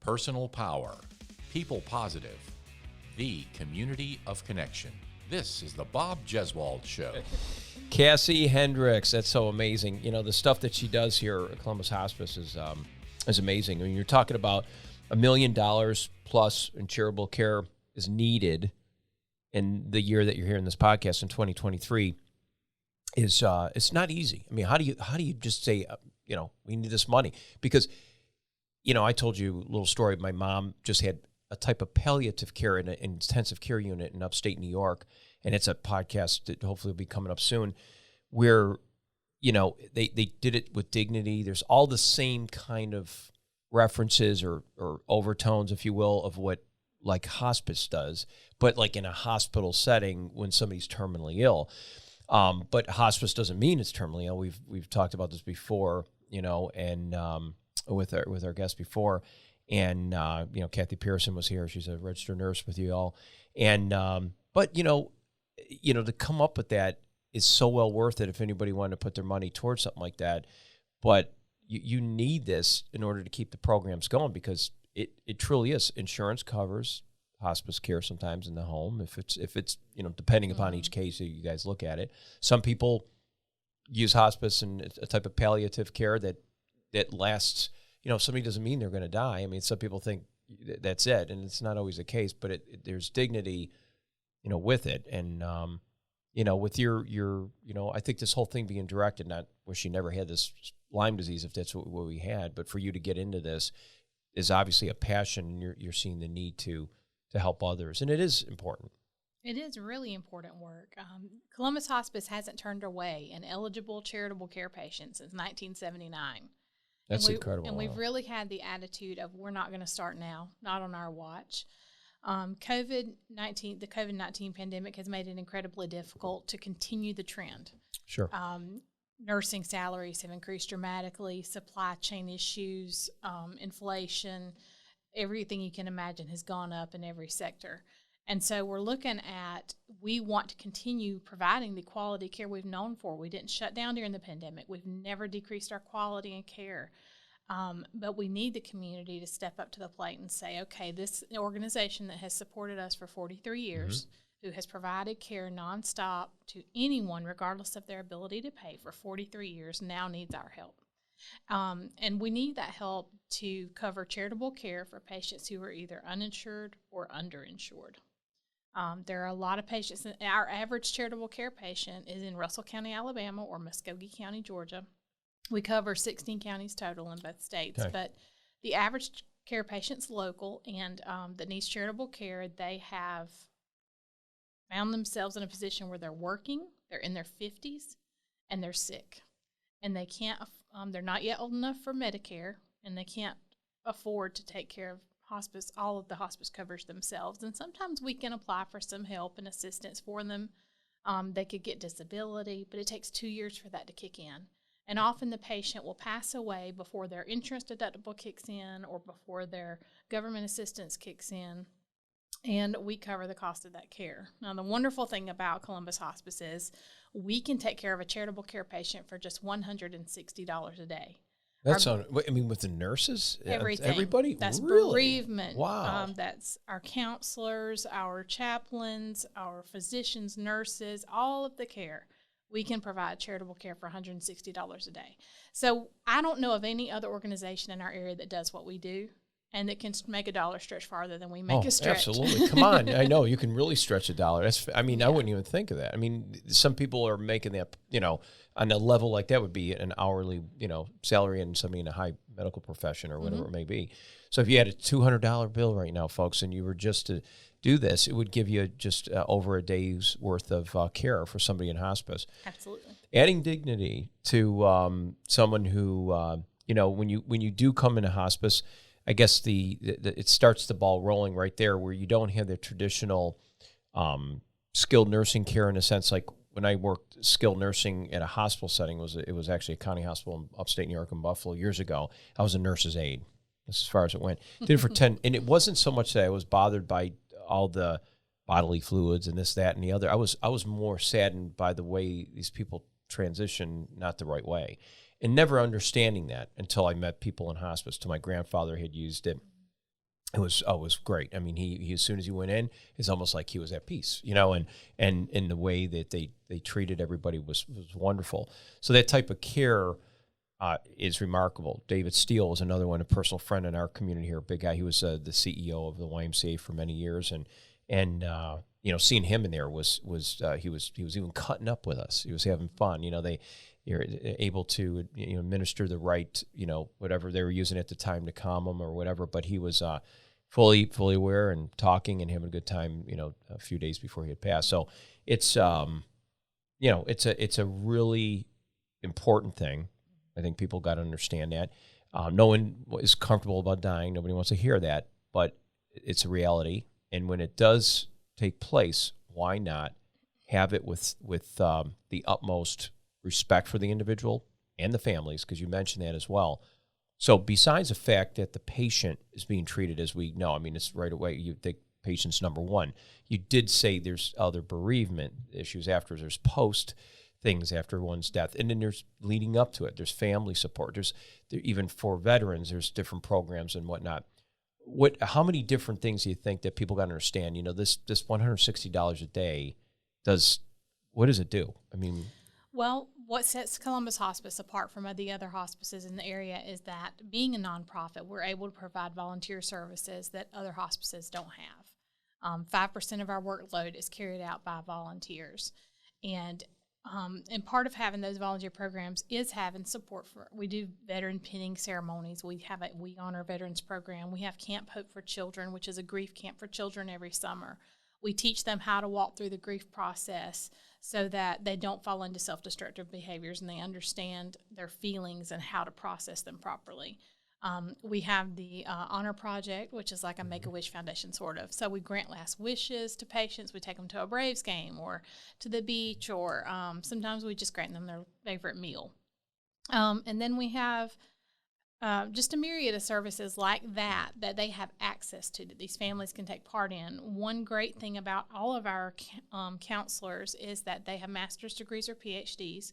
personal power, people positive, the community of connection. This is the Bob Jeswald Show. Cassie Hendrix, that's so amazing. You know, the stuff that she does here at Columbus Hospice is amazing. I mean, you're talking about $1 million plus in charitable care is needed in the year that you're hearing this podcast in 2023. It's not easy. I mean, how do you just say, we need this money? Because, I told you a little story. My mom just had a type of palliative care in an intensive care unit in upstate New York, and it's a podcast that hopefully will be coming up soon, where, they did it with dignity. There's all the same kind of references or overtones, if you will, of what like hospice does, but like in a hospital setting when somebody's terminally ill. But hospice doesn't mean it's terminally ill. We've talked about this before, and with our guest before, and Kathy Pearson was here. She's a registered nurse with you all, and but to come up with that is so well worth it if anybody wanted to put their money towards something like that. But you need this in order to keep the programs going, because it truly is. Insurance covers hospice care sometimes in the home if it's depending upon each case that you guys look at it. Some people use hospice and a type of palliative care that lasts. Somebody doesn't mean they're going to die. I mean, some people think that's it, and it's not always the case. But there's dignity, with it, and with your I think this whole thing being directed. Not wish you never had this Lyme disease if that's what we had, but for you to get into this is obviously a passion, and you're seeing the need to help others, and it is important. It is really important work. Columbus Hospice hasn't turned away an eligible charitable care patient since 1979. That's incredible. And we've really had the attitude of we're not going to start now, not on our watch. The COVID-19 pandemic has made it incredibly difficult to continue the trend. Sure. Nursing salaries have increased dramatically, supply chain issues, inflation, everything you can imagine has gone up in every sector. And so we're looking at, we want to continue providing the quality care we've known for. We didn't shut down during the pandemic. We've never decreased our quality and care. But we need the community to step up to the plate and say, okay, this organization that has supported us for 43 years, who has provided care nonstop to anyone, regardless of their ability to pay for 43 years, now needs our help. And we need that help to cover charitable care for patients who are either uninsured or underinsured. There are a lot of patients. Our average charitable care patient is in Russell County, Alabama, or Muskogee County, Georgia. We cover 16 counties total in both states, okay. But the average care patient's local, and that needs charitable care, they have found themselves in a position where they're working, they're in their 50s, and they're sick. And they can't, they're not yet old enough for Medicare, and they can't afford to take care of hospice, all of the hospice coverage themselves. And sometimes we can apply for some help and assistance for them. They could get disability, but it takes 2 years for that to kick in. And often the patient will pass away before their insurance deductible kicks in or before their government assistance kicks in, and we cover the cost of that care. Now, the wonderful thing about Columbus Hospice is we can take care of a charitable care patient for just $160 a day. That's with the nurses? Everything. Everybody? That's really? Bereavement. Wow. That's our counselors, our chaplains, our physicians, nurses, all of the care. We can provide charitable care for $160 a day. So I don't know of any other organization in our area that does what we do and that can make a dollar stretch farther than we make a stretch. Absolutely. Come on. I know you can really stretch a dollar. I wouldn't even think of that. I mean, some people are making that, on a level like that would be an hourly, salary and somebody in a high medical profession or whatever it may be. So if you had a $200 bill right now, folks, and you were just to do this, it would give you just over a day's worth of care for somebody in hospice. Absolutely. Adding dignity to someone who, when you do come into hospice, I guess it starts the ball rolling right there, where you don't have the traditional skilled nursing care in a sense. Like when I worked skilled nursing at a hospital setting, it was actually a county hospital in upstate New York in Buffalo years ago. I was a nurse's aide. That's as far as it went. Did it for 10, and it wasn't so much that I was bothered by all the bodily fluids and this, that, and the other. I was more saddened by the way these people transition not the right way, and never understanding that until I met people in hospice. Till my grandfather had used it, It was great. I mean, he as soon as he went in, it's almost like he was at peace, you know, and the way that they treated everybody was wonderful. So that type of care is remarkable. David Steele was another one, a personal friend in our community here, a big guy. He was the CEO of the YMCA for many years, and you know, seeing him in there was he was even cutting up with us. He was having fun. You know, you're able to, you know, administer the right, you know, whatever they were using at the time to calm him or whatever. But he was fully aware and talking and having a good time, you know, a few days before he had passed. So it's you know, it's a really important thing. I think people got to understand that. No one is comfortable about dying. Nobody wants to hear that, but it's a reality. And when it does take place, why not have it with the utmost respect for the individual and the families, because you mentioned that as well. So besides the fact that the patient is being treated as we know, I mean, it's right away, you think patient's number one. You did say there's other bereavement issues after, there's post things after one's death, and then there's leading up to it. There's family support. There's even for veterans, there's different programs and whatnot. How many different things do you think that people got to understand? You know, this $160 a day what does it do? I mean, well, what sets Columbus Hospice apart from the other hospices in the area is that being a nonprofit, we're able to provide volunteer services that other hospices don't have. 5% of our workload is carried out by volunteers. And part of having those volunteer programs is having support we do veteran pinning ceremonies. We honor veterans program. We have Camp Hope for Children, which is a grief camp for children every summer. We teach them how to walk through the grief process so that they don't fall into self-destructive behaviors and they understand their feelings and how to process them properly. We have the Honor Project, which is like a Make-A-Wish Foundation sort of. So we grant last wishes to patients. We take them to a Braves game or to the beach, or sometimes we just grant them their favorite meal. And then we have just a myriad of services like that they have access to, that these families can take part in. One great thing about all of our counselors is that they have master's degrees or PhDs,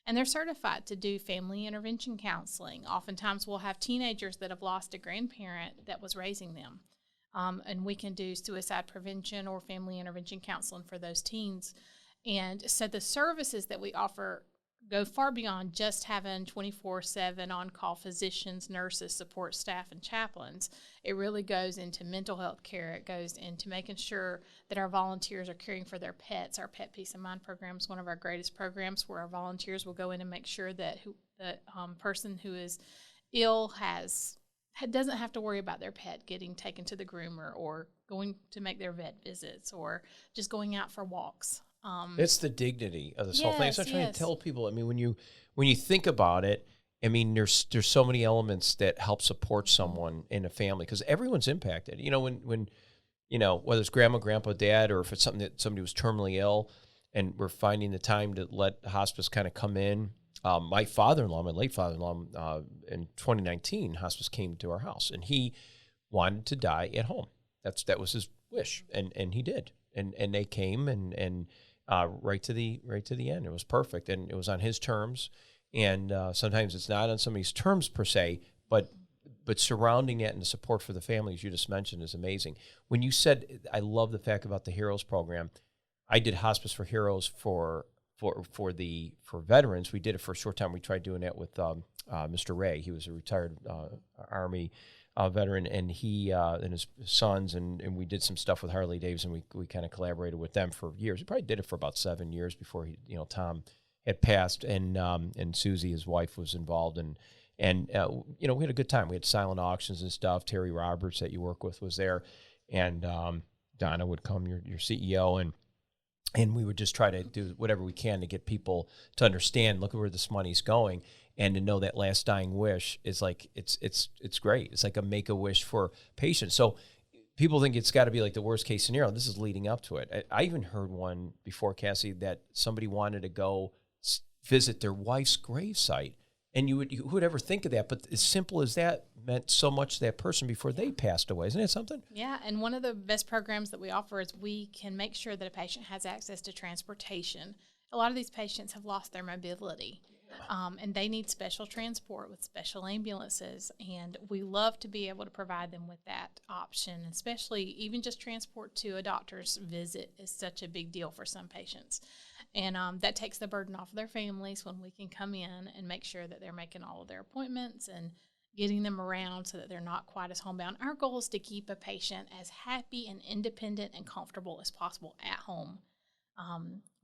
and they're certified to do family intervention counseling. Oftentimes we'll have teenagers that have lost a grandparent that was raising them, and we can do suicide prevention or family intervention counseling for those teens. And so the services that we offer go far beyond just having 24/7 on-call physicians, nurses, support staff, and chaplains. It really goes into mental health care. It goes into making sure that our volunteers are caring for their pets. Our Pet Peace of Mind program is one of our greatest programs, where our volunteers will go in and make sure that the person who is ill doesn't have to worry about their pet getting taken to the groomer or going to make their vet visits or just going out for walks. It's the dignity of this whole thing. So I'm trying to Yes. tell people. I mean, when you think about it, I mean, there's so many elements that help support someone in a family, because everyone's impacted. You know, when you know, whether it's grandma, grandpa, dad, or if it's something that somebody was terminally ill, and we're finding the time to let hospice kind of come in. My father-in-law, my late father-in-law, in 2019, hospice came to our house, and he wanted to die at home. That was his wish, and he did. And they came and right to the end. It was perfect, and it was on his terms. And sometimes it's not on somebody's terms per se, but surrounding it and the support for the families you just mentioned is amazing. When you said, I love the fact about the Heroes program. I did Hospice for Heroes for veterans. We did it for a short time. We tried doing that with Mr. Ray. He was a retired Army veteran, and he and his sons, and we did some stuff with Harley Davidson. We kind of collaborated with them for years. We probably did it for about 7 years before Tom had passed, and Susie, his wife, was involved, and we had a good time. We had silent auctions and stuff. Terry Roberts, that you work with, was there, and Donna would come, your CEO, and we would just try to do whatever we can to get people to understand, look at where this money's going, and to know that last dying wish is like, it's great. It's like a make-a-wish for patients. So people think it's got to be like the worst case scenario. This is leading up to it. I even heard one before, Cassie, that somebody wanted to go visit their wife's gravesite. And who would ever think of that? But as simple as that meant so much to that person before they passed away. Isn't that something? Yeah, and one of the best programs that we offer is we can make sure that a patient has access to transportation. A lot of these patients have lost their mobility. And they need special transport with special ambulances, and we love to be able to provide them with that option, especially even just transport to a doctor's visit is such a big deal for some patients. And that takes the burden off of their families when we can come in and make sure that they're making all of their appointments and getting them around so that they're not quite as homebound. Our goal is to keep a patient as happy and independent and comfortable as possible at home.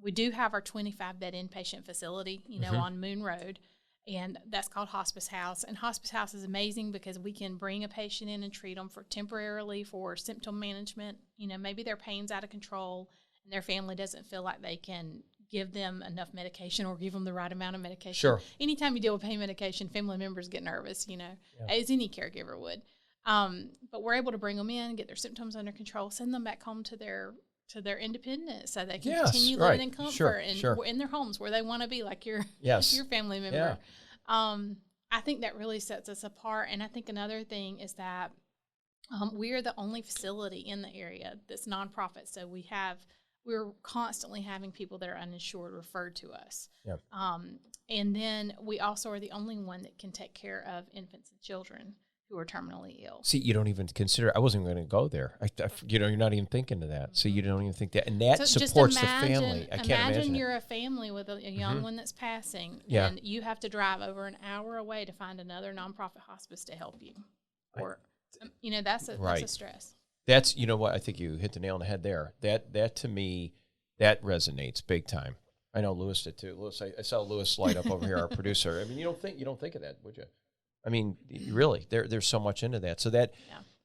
We do have our 25-bed inpatient facility, on Moon Road, and that's called Hospice House. And Hospice House is amazing because we can bring a patient in and treat them temporarily for symptom management. Maybe their pain's out of control and their family doesn't feel like they can give them enough medication or give them the right amount of medication. Sure. Anytime you deal with pain medication, family members get nervous, as any caregiver would. But we're able to bring them in, get their symptoms under control, send them back home to their independence so they can continue living in comfort in their homes where they want to be, like your family member. I think that really sets us apart. And I think another thing is that we're the only facility in the area that's nonprofit. So we're constantly having people that are uninsured referred to us. Yep. And then we also are the only one that can take care of infants and children who are terminally ill. See, you don't even consider. I wasn't going to go there. You're not even thinking of that. So you don't even think that, and that supports the family. I can't imagine you're a family with a young one that's passing, and you have to drive over an hour away to find another nonprofit hospice to help you. Or, that's a stress. That's, what, I think you hit the nail on the head there. That to me, that resonates big time. I know Lewis did too. Lewis, I saw Lewis light up over here, our producer. I mean, you don't think of that, would you? I mean, really, there's so much into that. So that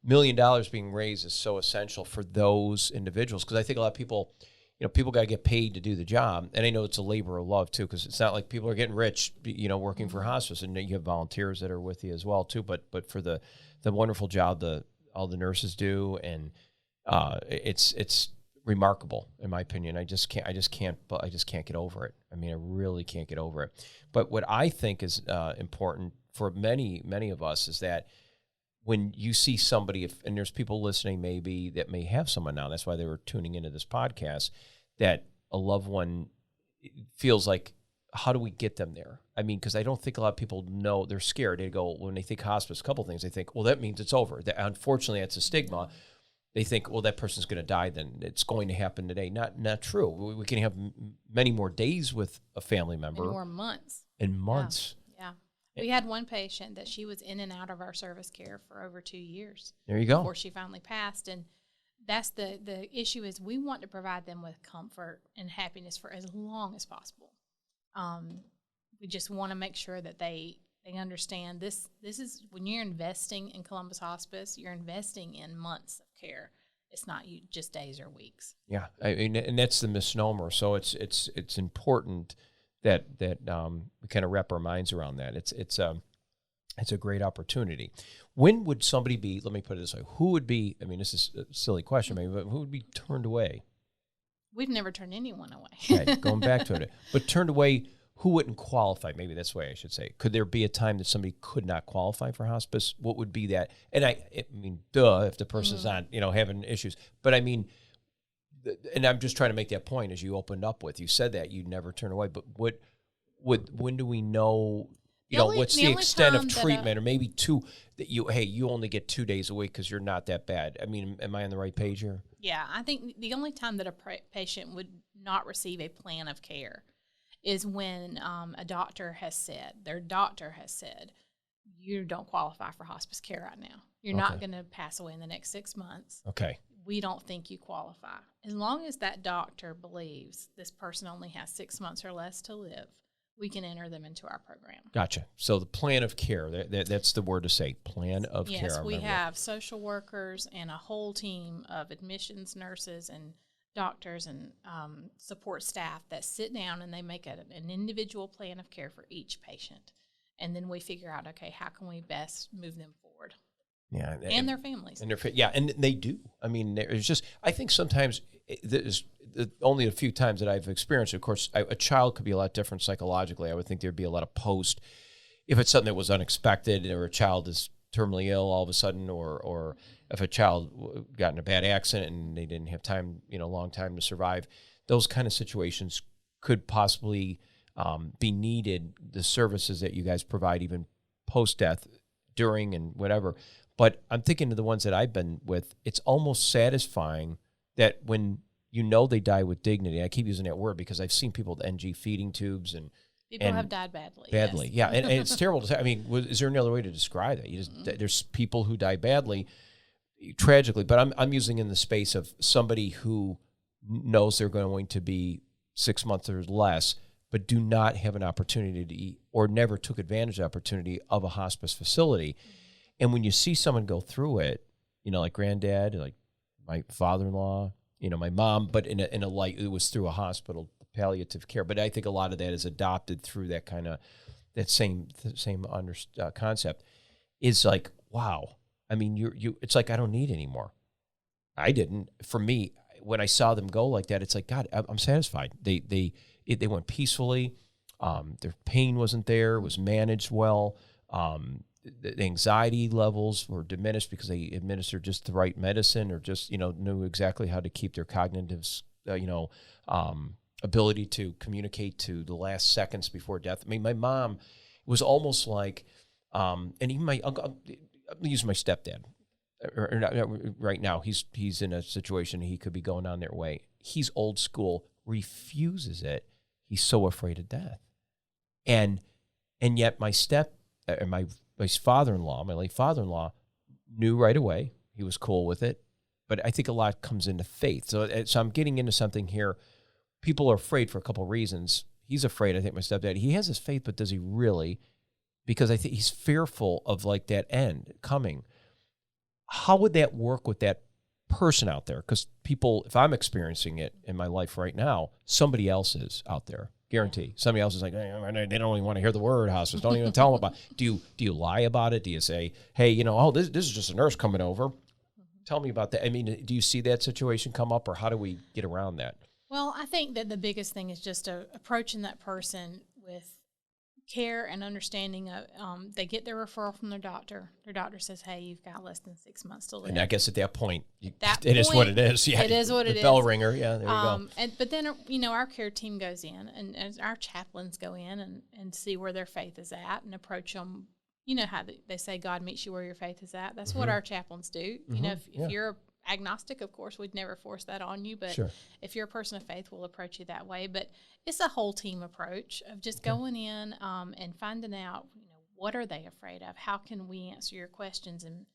$1 million being raised is so essential for those individuals, because I think a lot of people, people got to get paid to do the job. And I know it's a labor of love too, because it's not like people are getting rich, working for hospice, and you have volunteers that are with you as well too. But for the wonderful job all the nurses do, and it's remarkable in my opinion. I just can't get over it. I mean, I really can't get over it. But what I think is important for many of us is that when you see somebody, and there's people listening maybe that may have someone now, that's why they were tuning into this podcast, that a loved one feels like, how do we get them there? I mean, because I don't think a lot of people know. They're scared. They go, when they think hospice, a couple things. They think, well, that means it's over. Unfortunately, that's a stigma. They think, well, that person's going to die then. It's going to happen today. Not true. We can have many more days with a family member. Many more months. And months. Yeah. We had one patient that she was in and out of our service care for over 2 years. There you go. Before she finally passed. And that's the issue, is we want to provide them with comfort and happiness for as long as possible. We just want to make sure that they understand this is, when you're investing in Columbus Hospice, you're investing in months of care. It's not just days or weeks. Yeah, I mean, and that's the misnomer. So it's important that we kind of wrap our minds around that. It's a great opportunity. When would somebody be? Let me put it this way: who would be? I mean, this is a silly question, maybe, but who would be turned away? We've never turned anyone away. Okay, going back to it, but turned away. Who wouldn't qualify? Maybe that's the way I should say. Could there be a time that somebody could not qualify for hospice? What would be that? And I mean, if the person's not, having issues. But I mean, and I'm just trying to make that point as you opened up with. You said that you'd never turn away. But when do we know? What's the extent of treatment, or maybe that you only get 2 days a week because you're not that bad. I mean, am I on the right page here? Yeah, I think the only time that a patient would not receive a plan of care is when their doctor has said, you don't qualify for hospice care right now. You're not going to pass away in the next 6 months. Okay. We don't think you qualify. As long as that doctor believes this person only has 6 months or less to live, we can enter them into our program. Gotcha. So the plan of care, that's the word to say, plan of care. Yes, we have social workers and a whole team of admissions nurses and doctors and support staff that sit down and they make an individual plan of care for each patient. And then we figure out, okay, how can we best move them forward? Yeah, and their families. And and they do. I mean, there's just, I think sometimes there's only a few times that I've experienced. Of course, a child could be a lot different psychologically. I would think there'd be a lot of post, if it's something that was unexpected, or a child is terminally ill all of a sudden, or if a child got in a bad accident and they didn't have time, long time to survive. Those kind of situations could possibly be needed, the services that you guys provide, even post-death, during, and whatever. But I'm thinking of the ones that I've been with, it's almost satisfying that when you know they die with dignity. I keep using that word because I've seen people with NG feeding tubes and People have died badly. Badly, yes. yeah. And it's terrible to say. I mean, is there any other way to describe that? There's people who die badly, tragically, but I'm using in the space of somebody who knows they're going to be 6 months or less, but do not have an opportunity to eat or never took advantage of the opportunity of a hospice facility. And when you see someone go through it, like granddad, like my father-in-law, my mom, but in a light, it was through a hospital, palliative care. But I think a lot of that is adopted through that kind of, that same concept is like, wow. I mean, it's like, I don't need anymore. I didn't. For me, when I saw them go like that, it's like, God, I'm satisfied. They went peacefully. Their pain wasn't there. It was managed well. The anxiety levels were diminished because they administered just the right medicine, or just, knew exactly how to keep their cognitive, ability to communicate to the last seconds before death. I mean, my mom was almost like, and even my uncle, I'm using my stepdad right now. He's in a situation he could be going on their way. He's old school, refuses it. He's so afraid of death. And yet my father-in-law, my late father-in-law, knew right away. He was cool with it. But I think a lot comes into faith. So I'm getting into something here. People are afraid for a couple of reasons. He's afraid, I think, my stepdad. He has his faith, but does he really? Because I think he's fearful of like that end coming. How would that work with that person out there? Because people, if I'm experiencing it in my life right now, somebody else is out there. Guarantee. Somebody else is like, hey, they don't even want to hear the word hospice. Don't even tell them about it. Do you lie about it? Do you say, hey, this is just a nurse coming over? Tell me about that. I mean, do you see that situation come up, or how do we get around that? Well, I think that the biggest thing is just approaching that person with care and understanding of, they get their referral from their doctor. Their doctor says, hey, you've got less than 6 months to live. And I guess at that point, it is what it is. Yeah, it is what it is. The bell ringer, yeah, there you go. But then, our care team goes in, and our chaplains go in and see where their faith is at and approach them. You know how they say God meets you where your faith is at? That's what our chaplains do. Mm-hmm. If you're agnostic, of course, we'd never force that on you, but sure. If you're a person of faith, we'll approach you that way. But it's a whole team approach of just going in and finding out, what are they afraid of? How can we answer your questions and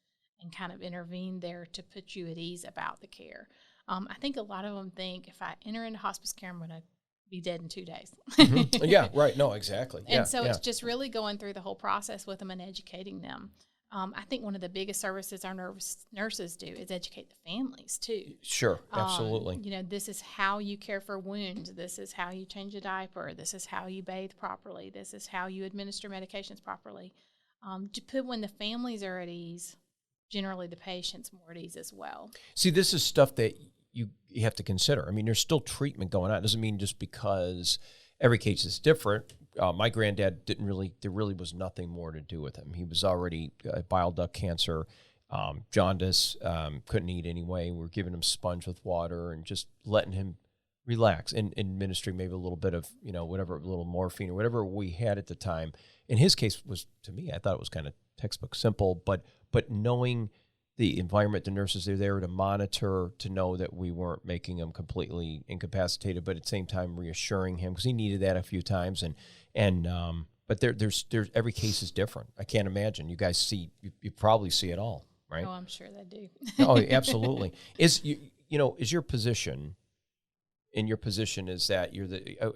kind of intervene there to put you at ease about the care? I think a lot of them think, if I enter into hospice care, I'm going to be dead in 2 days. Mm-hmm. Yeah, right. No, exactly. And so it's just really going through the whole process with them and educating them. I think one of the biggest services our nurses do is educate the families, too. Sure, absolutely. This is how you care for wounds. This is how you change a diaper. This is how you bathe properly. This is how you administer medications properly. To put when the families are at ease, generally the patient's more at ease as well. See, this is stuff that you have to consider. I mean, there's still treatment going on. It doesn't mean just because every case is different. My granddad there really was nothing more to do with him. He was already bile duct cancer, jaundice, couldn't eat anyway. We were giving him sponge with water and just letting him relax and administering maybe a little bit of, whatever, a little morphine or whatever we had at the time. In his case was, to me, I thought it was kind of textbook simple, but knowing the environment, the nurses are there to monitor, to know that we weren't making him completely incapacitated, but at the same time reassuring him, because he needed that a few times. But there's every case is different. I can't imagine. You guys you probably see it all, right? Oh, I'm sure they do. Oh, absolutely. Is your position? In your position, is that you're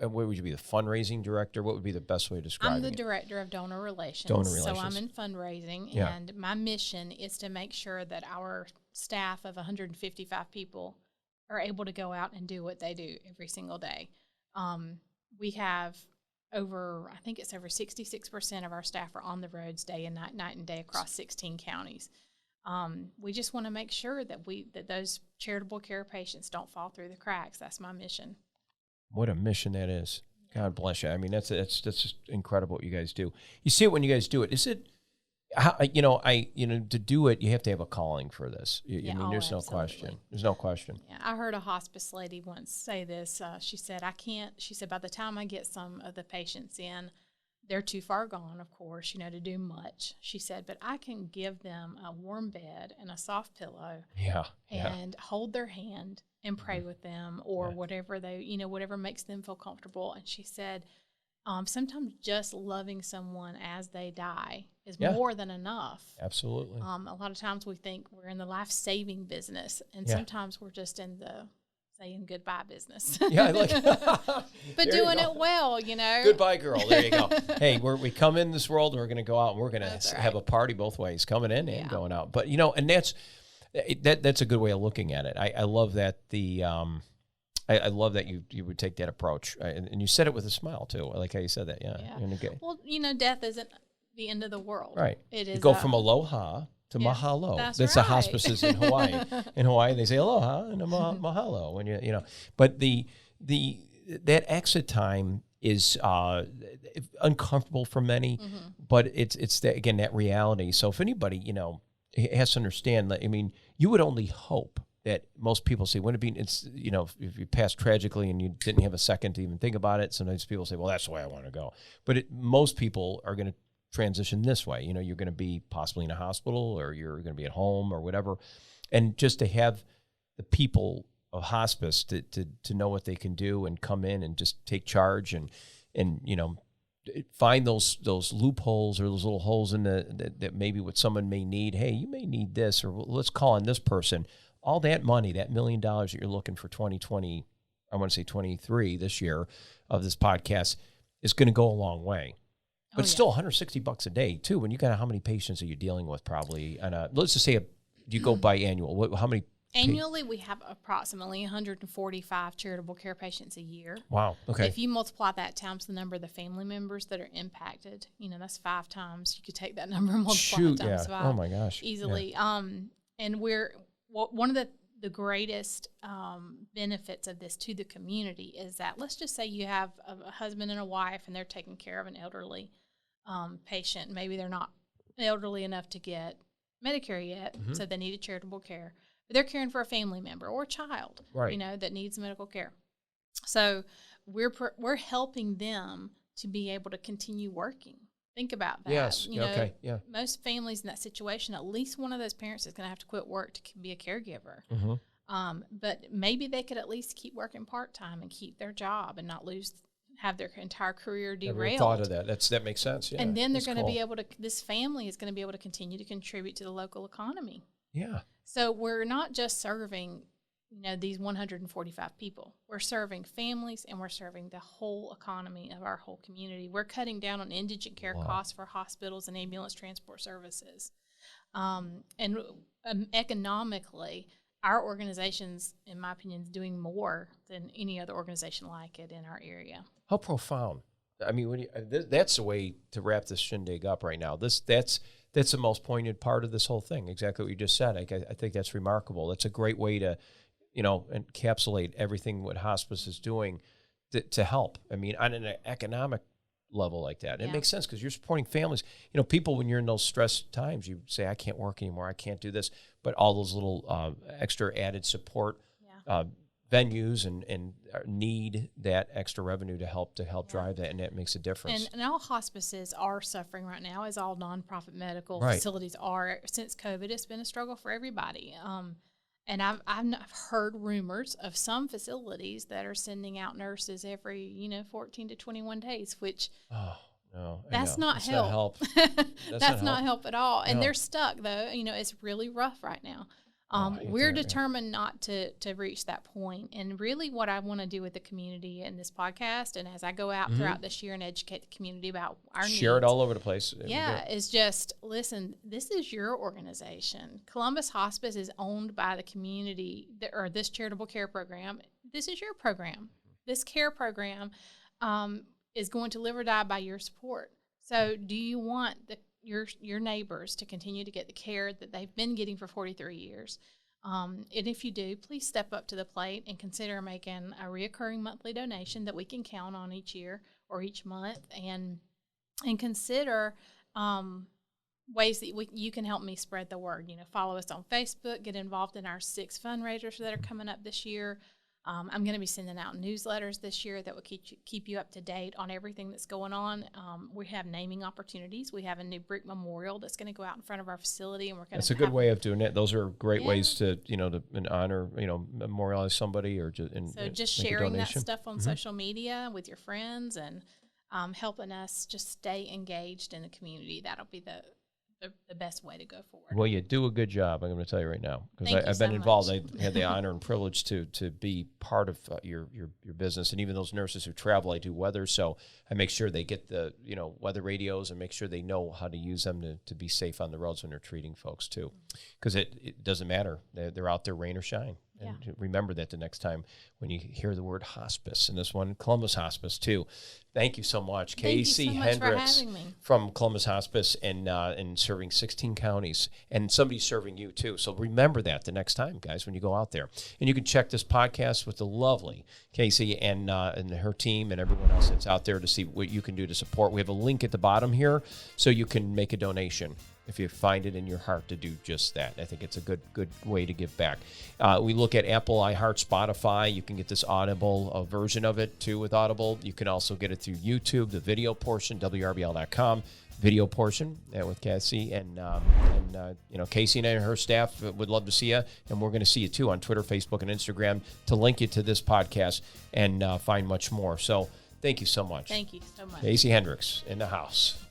what would you be, the fundraising director? What would be the best way to describe it? I'm the director of donor relations. So I'm in fundraising, and my mission is to make sure that our staff of 155 people are able to go out and do what they do every single day. We have over 66% of our staff are on the roads day and night and day across 16 counties. We just want to make sure that those charitable care patients don't fall through the cracks. That's my mission. What a mission that is. God bless you. I mean, that's just incredible what you guys do. You see it when you guys do it. Is it, To do it, you have to have a calling for this. Yeah, I mean, there's no absolutely. question. There's no question. Yeah, I heard a hospice lady once say this. She said, I can't, she said, by the time I get some of the patients in, they're too far gone, of course, to do much. She said, but I can give them a warm bed and a soft pillow Yeah. and hold their hand and pray with them or whatever whatever makes them feel comfortable. And she said, sometimes just loving someone as they die is more than enough. Absolutely. A lot of times we think we're in the life-saving business, and sometimes we're just in the saying goodbye business. Yeah, but doing it well, Goodbye, girl. There you go. Hey, we come in this world, and we're going to go out, and we're going to have a party both ways, coming in and going out. But and that's a good way of looking at it. I love that I love that you would take that approach, and you said it with a smile too. I like how you said that. Yeah. Well, death isn't the end of the world. Right. It is. You go from aloha to mahalo. That's the right. hospices in Hawaii. In Hawaii, they say aloha and mahalo when But that exit time is uncomfortable for many, but it's that reality. So if anybody has to understand that, I mean, you would only hope that most people say, wouldn't it be, if you pass tragically and you didn't have a second to even think about it, sometimes people say, well, that's the way I want to go. But most people are going to transition this way. You're going to be possibly in a hospital or you're going to be at home or whatever. And just to have the people of hospice to know what they can do and come in and just take charge and find those loopholes or those little holes in that maybe what someone may need. Hey, you may need this, or let's call on this person. All that money, that $1 million that you're looking for 2020, I want to say 23 this year of this podcast, is going to go a long way. But it's still $160 a day too. When you got how many patients are you dealing with? Probably let's just say do you go by annual? How many? Annually, we have approximately 145 charitable care patients a year. Wow. Okay. If you multiply that times the number of the family members that are impacted, that's 5 times. You could take that number and multiply it times 5. Oh my gosh. Easily. Yeah. And one of the greatest benefits of this to the community is that, let's just say you have a husband and a wife and they're taking care of an elderly patient. Maybe they're not elderly enough to get Medicare yet, so they need a charitable care. But they're caring for a family member or a child, that needs medical care. So we're helping them to be able to continue working. Think about that. Yes. Okay. Yeah. Most families in that situation, at least one of those parents is going to have to quit work to be a caregiver. But maybe they could at least keep working part-time and keep their job and not have their entire career derailed. Never thought of that. That makes sense. Yeah. And then they're going to be able to, this family is going to be able to continue to contribute to the local economy. Yeah. So we're not just serving, these 145 people. We're serving families and we're serving the whole economy of our whole community. We're cutting down on indigent care costs for hospitals and ambulance transport services. And economically, our organization's, in my opinion, is doing more than any other organization like it in our area. How profound. I mean, that's the way to wrap this shindig up right now. That's the most poignant part of this whole thing. Exactly what you just said. I think that's remarkable. That's a great way to, encapsulate everything what hospice is doing to help. I mean, on an economic level like that, it makes sense because you're supporting families. People, when you're in those stress times, you say, I can't work anymore. I can't do this. But all those little extra added support venues and need that extra revenue to help drive that, and that makes a difference. And all hospices are suffering right now, as all nonprofit medical facilities are. Since COVID, it's been a struggle for everybody. And I've heard rumors of some facilities that are sending out nurses every 14 to 21 days, which that's not help. That's not help at all. And they're stuck though. It's really rough right now. We're determined not to reach that point. And really what I want to do with the community in this podcast, and as I go out throughout this year and educate the community about our needs. Share it all over the place. Yeah, is just, listen, this is your organization. Columbus Hospice is owned by the community, or this charitable care program. This is your program. This care program is going to live or die by your support. So do you want your neighbors to continue to get the care that they've been getting for 43 years. And if you do, please step up to the plate and consider making a reoccurring monthly donation that we can count on each year or each month, and consider ways that you can help me spread the word. Follow us on Facebook, get involved in our 6 fundraisers that are coming up this year. I'm going to be sending out newsletters this year that will keep you up to date on everything that's going on. We have naming opportunities. We have a new brick memorial that's going to go out in front of our facility, and we're going to. That's a good way of doing it. Those are great ways to to honor, memorialize somebody or just sharing that stuff on social media with your friends and helping us just stay engaged in the community. That'll be the best way to go forward. Well, you do a good job, I'm going to tell you right now, because I've been involved. I had the honor and privilege to be part of your business, and even those nurses who travel, I do weather, so I make sure they get the weather radios and make sure they know how to use them to be safe on the roads when they're treating folks too, because it doesn't matter. They're out there, rain or shine. And remember that the next time when you hear the word hospice, and this one, Columbus Hospice, too. Thank you so much. Casey Hendrix from Columbus Hospice and serving 16 counties. And somebody's serving you, too. So remember that the next time, guys, when you go out there. And you can check this podcast with the lovely Casey and her team and everyone else that's out there to see what you can do to support. We have a link at the bottom here so you can make a donation if you find it in your heart to do just that. I think it's a good way to give back. We look at Apple, iHeart, Spotify. You can get this Audible version of it, too, with Audible. You can also get it through YouTube, the video portion, WRBL.com, video portion with Cassie. And Casey and her staff would love to see you. And we're going to see you, too, on Twitter, Facebook, and Instagram to link you to this podcast and find much more. So thank you so much. Thank you so much. Casey Hendrix in the house.